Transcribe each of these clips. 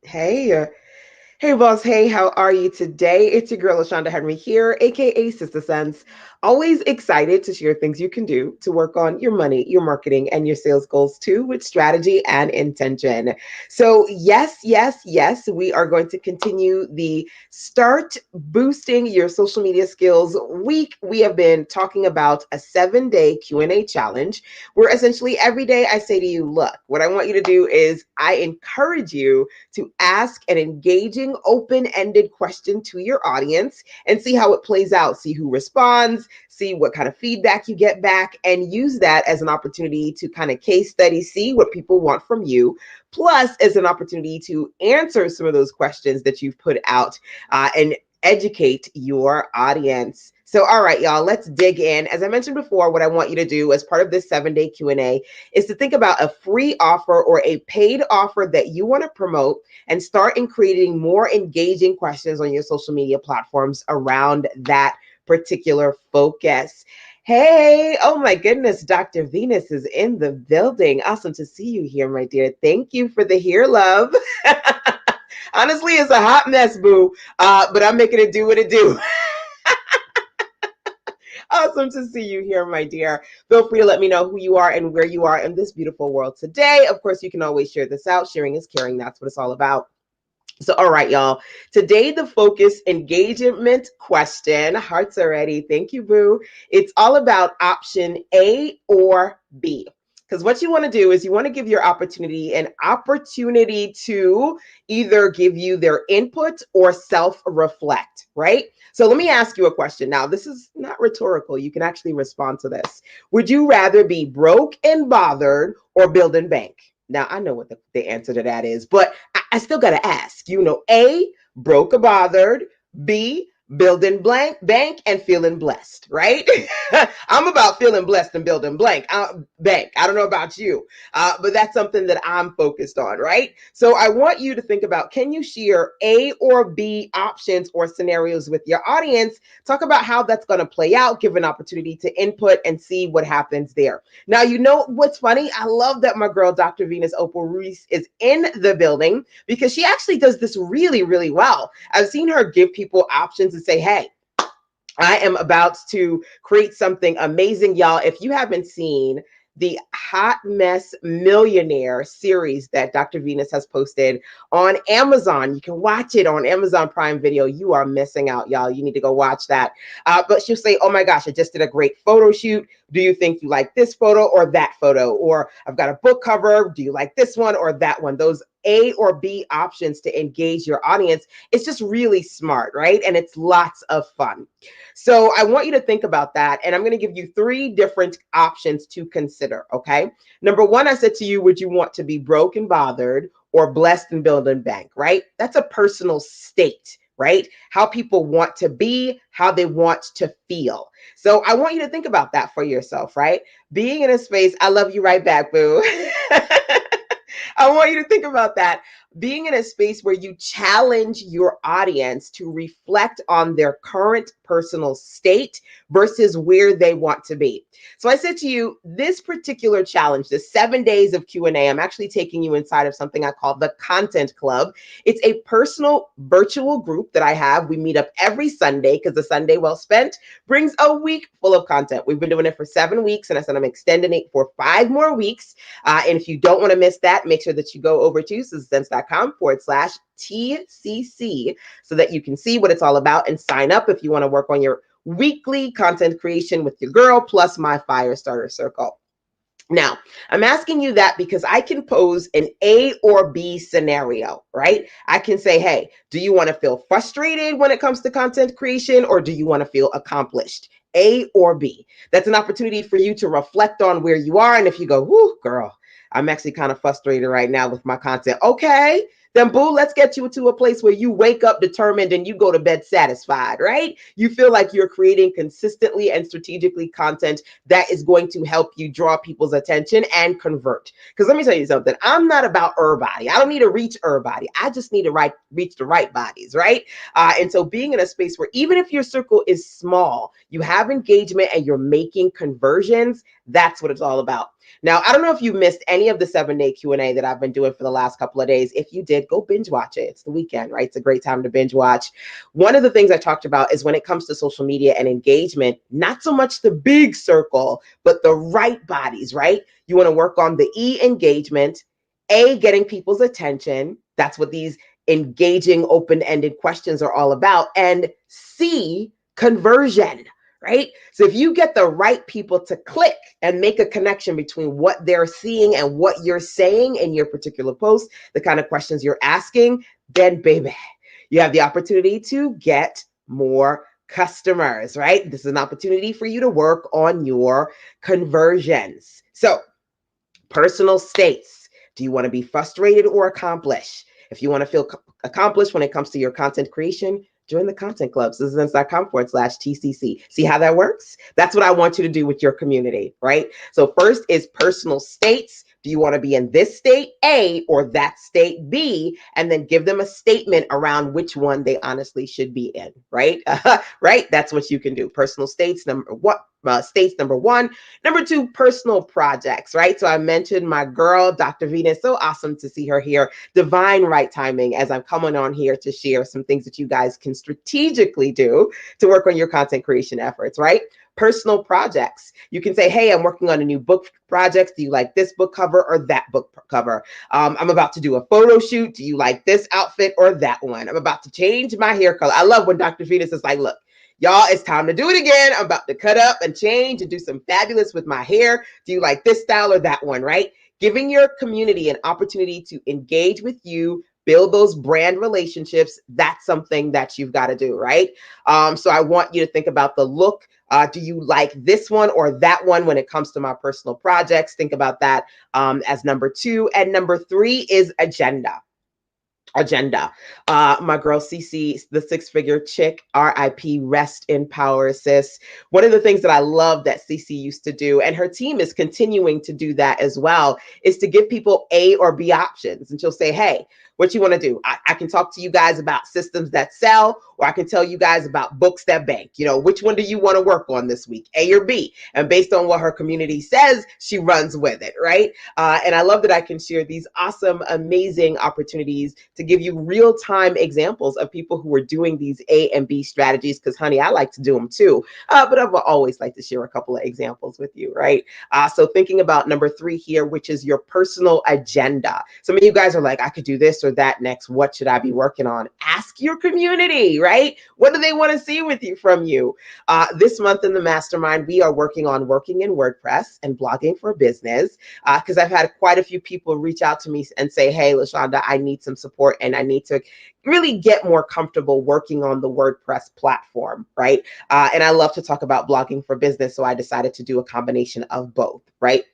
Hey, hey, boss. Hey, how are you today? It's your girl, LaShonda Henry here, aka Sister Sense. Always excited to share things you can do to work on your money, your marketing, and your sales goals too with strategy and intention. So, yes, we are going to continue the Start Boosting Your Social Media Skills week. We have been talking about a 7-day Q&A challenge where essentially every day I say to you, look, what I want you to do is I encourage you to ask an engaging, open ended question to your audience and see how it plays out. See who responds, see what kind of feedback you get back, and use that as an opportunity to kind of case study, see what people want from you, plus as an opportunity to answer some of those questions that you've put out and educate your audience. So, all right, y'all, let's dig in. As I mentioned before, what I want you to do as part of this 7-day Q&A is to think about a free offer or a paid offer that you want to promote and start in creating more engaging questions on your social media platforms around that particular focus. Hey, oh my goodness, Dr. Venus is in the building. Awesome to see you here, my dear. Thank you for the here, love. Honestly, it's a hot mess, boo, but I'm making it do what it do. Awesome to see you here, my dear. Feel free to let me know who you are and where you are in this beautiful world today. Of course, you can always share this out. Sharing is caring. That's what it's all about. So, all right, y'all. Today, the focus engagement question. Hearts are ready. Thank you, Boo. It's all about option A or B. Because what you want to do is you want to give your opportunity an opportunity to either give you their input or self reflect, right? So let me ask you a question. Now, this is not rhetorical. You can actually respond to this. Would you rather be broke and bothered or build and bank? Now, I know what the answer to that is, but I still got to ask, A, broke or bothered, B, building blank bank and feeling blessed, right? I'm about feeling blessed and building bank. I don't know about you, but that's something that I'm focused on, right? So I want you to think about, can you share A or B options or scenarios with your audience? Talk about how that's going to play out, give an opportunity to input and see what happens there. Now, you know what's funny? I love that my girl, Dr. Venus Opal Ruiz, is in the building because she actually does this really, really well. I've seen her give people options and say, hey, I am about to create something amazing, y'all. If you haven't seen the Hot Mess Millionaire series that Dr. Venus has posted on Amazon, you can watch it on Amazon Prime Video. You are missing out, y'all. You need to go watch that. But she'll say, oh my gosh, I just did a great photo shoot. Do you think you like this photo or that photo? Or I've got a book cover. Do you like this one or that one? Those A or B options to engage your audience. It's just really smart, right? And it's lots of fun. So I want you to think about that. And I'm going to give you 3 different options to consider. Okay. Number one, I said to you, would you want to be broke and bothered or blessed and build and bank, right? That's a personal state, right? How people want to be, how they want to feel. So I want you to think about that for yourself, right? Being in a space, I love you right back, boo. I want you to think about that. Being in a space where you challenge your audience to reflect on their current personal state versus where they want to be. So I said to you, this particular challenge, the 7 days of Q&A, I'm actually taking you inside of something I call the Content Club. It's a personal virtual group that I have. We meet up every Sunday because the Sunday well spent brings a week full of content. We've been doing it for 7 weeks, and I said I'm extending it for 5 more weeks. And if you don't want to miss that, make sure that you go over to sistasense.com/TCC so that you can see what it's all about and sign up if you want to work on your weekly content creation with your girl, plus my fire starter circle. Now, I'm asking you that because I can pose an A or B scenario, right? I can say, hey, do you want to feel frustrated when it comes to content creation or do you want to feel accomplished? A or B. That's an opportunity for you to reflect on where you are. And if you go, whoo, girl, I'm actually kind of frustrated right now with my content. Okay, then boo, let's get you to a place where you wake up determined and you go to bed satisfied, right? You feel like you're creating consistently and strategically content that is going to help you draw people's attention and convert. Because let me tell you something, I'm not about everybody. I don't need to reach everybody. I just need to reach the right bodies, right? And so being in a space where even if your circle is small, you have engagement and you're making conversions, that's what it's all about. Now, I don't know if you missed any of the 7-day Q&A that I've been doing for the last couple of days. If you did, go binge watch it. It's the weekend, right? It's a great time to binge watch. One of the things I talked about is when it comes to social media and engagement, not so much the big circle, but the right bodies, right? You want to work on the E, engagement, A, getting people's attention. That's what these engaging, open-ended questions are all about. And C, conversion, right? So if you get the right people to click and make a connection between what they're seeing and what you're saying in your particular post, the kind of questions you're asking, then baby, you have the opportunity to get more customers, right? This is an opportunity for you to work on your conversions. So, personal states. Do you want to be frustrated or accomplished? If you want to feel accomplished when it comes to your content creation, join the content club, citizens.com/TCC. See how that works? That's what I want you to do with your community, right? So first is personal states. Do you want to be in this state A or that state B? And then give them a statement around which one they honestly should be in, right? Right? That's what you can do. Personal states, states number one. Number two, personal projects, right? So I mentioned my girl, Dr. Venus. So awesome to see her here. Divine right timing as I'm coming on here to share some things that you guys can strategically do to work on your content creation efforts, right? Personal projects. You can say, hey, I'm working on a new book project. Do you like this book cover or that book cover? I'm about to do a photo shoot. Do you like this outfit or that one? I'm about to change my hair color. I love when Dr. Venus is like, look, y'all, it's time to do it again. I'm about to cut up and change and do some fabulous with my hair. Do you like this style or that one, right? Giving your community an opportunity to engage with you, build those brand relationships, that's something that you've got to do, right? So I want you to think about the look. Do you like this one or that one when it comes to my personal projects? Think about that as number two. And number three is agenda. My girl CC, the six-figure chick, RIP, rest in power, sis. One of the things that I love that CC used to do, and her team is continuing to do that as well, is to give people A or B options. And she'll say, hey, what you want to do? I can talk to you guys about systems that sell, or I can tell you guys about books that bank. You know, which one do you want to work on this week, A or B? And based on what her community says, she runs with it, right? And I love that I can share these awesome, amazing opportunities to give you real-time examples of people who are doing these A and B strategies, because honey, I like to do them too. But I will always like to share a couple of examples with you, right? So thinking about number three here, which is your personal agenda. Some of you guys are like, I could do this or that next. What should I be working on? Ask your community, right? What do they want to see with you from you? This month in the mastermind, we are working on working in WordPress and blogging for business, because I've had quite a few people reach out to me and say, hey, LaShonda, I need some support and I need to really get more comfortable working on the WordPress platform, right? And I love to talk about blogging for business, so I decided to do a combination of both, right?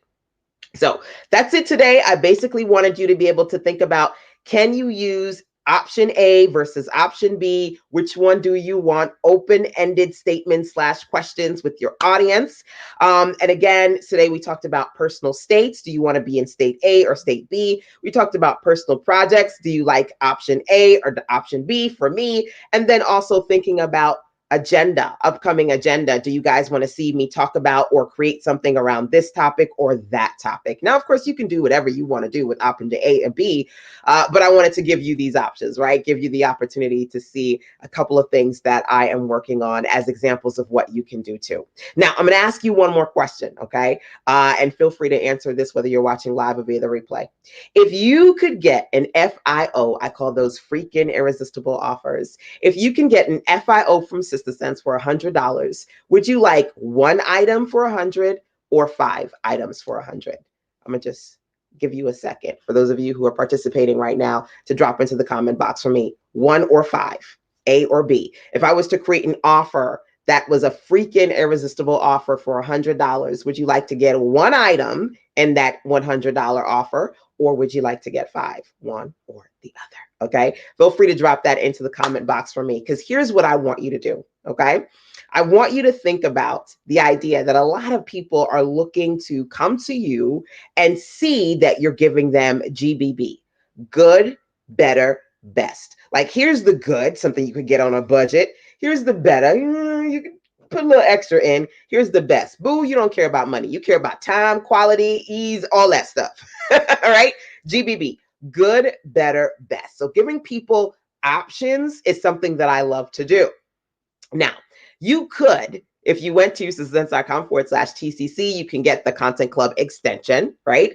So that's it today. I basically wanted you to be able to think about, can you use option A versus option B? Which one do you want? Open-ended statements / questions with your audience. And again, today we talked about personal states. Do you want to be in state A or state B? We talked about personal projects. Do you like option A or the option B for me? And then also thinking about upcoming agenda. Do you guys want to see me talk about or create something around this topic or that topic? Now, of course, you can do whatever you want to do with option A and B, but I wanted to give you these options, right? Give you the opportunity to see a couple of things that I am working on as examples of what you can do too. Now, I'm going to ask you one more question, okay? And feel free to answer this whether you're watching live or via the replay. If you could get an FIO, I call those freaking irresistible offers. If you can get an FIO from SistaSense for $100, would you like one item for $100 or 5 items for $100? I'm gonna just give you a second for those of you who are participating right now to drop into the comment box for me. 1 or 5, A or B. If I was to create an offer that was a freaking irresistible offer for $100, would you like to get one item in that $100 offer, or would you like to get 5, one or the other? Okay, feel free to drop that into the comment box for me, because here's what I want you to do. Okay, I want you to think about the idea that a lot of people are looking to come to you and see that you're giving them GBB, good, better, best. Like, here's the good, something you could get on a budget. Here's the better, you can put a little extra in. Here's the best. Boo, you don't care about money. You care about time, quality, ease, all that stuff. All right? GBB, good, better, best. So giving people options is something that I love to do. Now, you could, if you went to success.com/TCC, you can get the Content Club extension, right?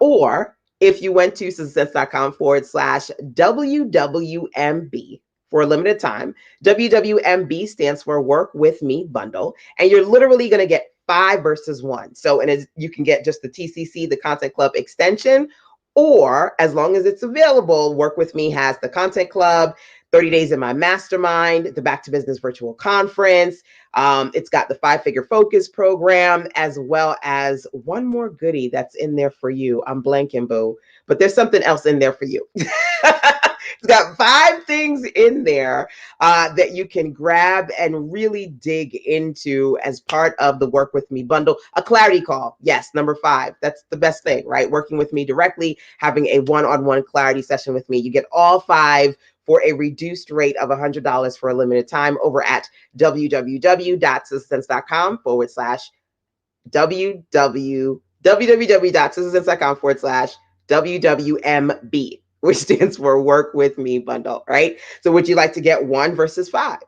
Or if you went to success.com/WWMB for a limited time, WWMB stands for Work With Me Bundle, and you're literally going to get 5 versus 1. So, and you can get just the TCC, the Content Club extension, or as long as it's available, Work With Me has the Content Club, 30 days in my mastermind, the Back to Business virtual conference. It's got the 5-figure focus program, as well as one more goodie that's in there for you. I'm blanking, boo, but there's something else in there for you. It's got 5 things in there that you can grab and really dig into as part of the Work With Me bundle. A clarity call. Yes, number 5. That's the best thing, right? Working with me directly, having a one-on-one clarity session with me. You get all 5 for a reduced rate of $100 for a limited time over at www.success.com/WWMB, which stands for Work With Me bundle, right? So would you like to get 1 versus 5?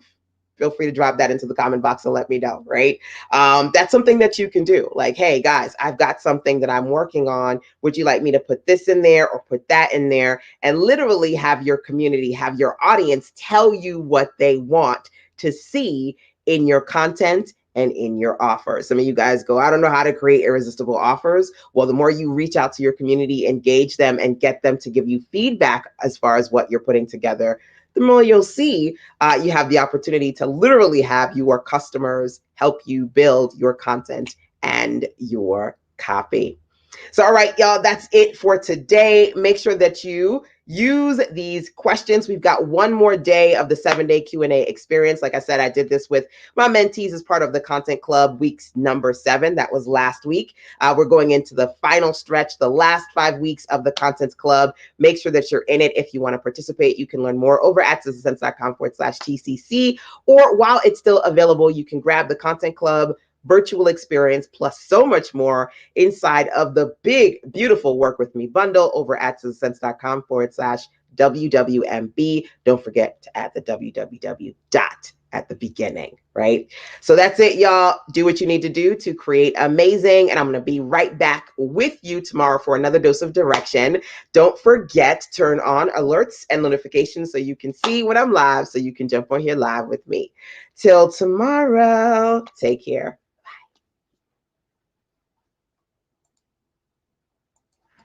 Feel free to drop that into the comment box and let me know, right? That's something that you can do. Like, hey, guys, I've got something that I'm working on. Would you like me to put this in there or put that in there? And literally have your community, have your audience tell you what they want to see in your content and in your offers. Some of you guys go, I don't know how to create irresistible offers. Well, the more you reach out to your community, engage them, and get them to give you feedback as far as what you're putting together, the more you'll see you have the opportunity to literally have your customers help you build your content and your copy. So, all right, y'all, that's it for today. Make sure that you use these questions. We've got one more day of the 7-day Q&A experience. Like I said, I did this with my mentees as part of the Content Club weeks number 7. That was last week. We're going into the final stretch, the last 5 weeks of the Content Club. Make sure that you're in it. If you want to participate, you can learn more over at success.com/TCC, or while it's still available, you can grab the Content Club virtual experience plus so much more inside of the big, beautiful Work With Me bundle over at success.com/WWMB. Don't forget to add the www dot at the beginning, right? So that's it, y'all. Do what you need to do to create amazing. And I'm going to be right back with you tomorrow for another dose of direction. Don't forget, turn on alerts and notifications so you can see when I'm live, so you can jump on here live with me. Till tomorrow, take care.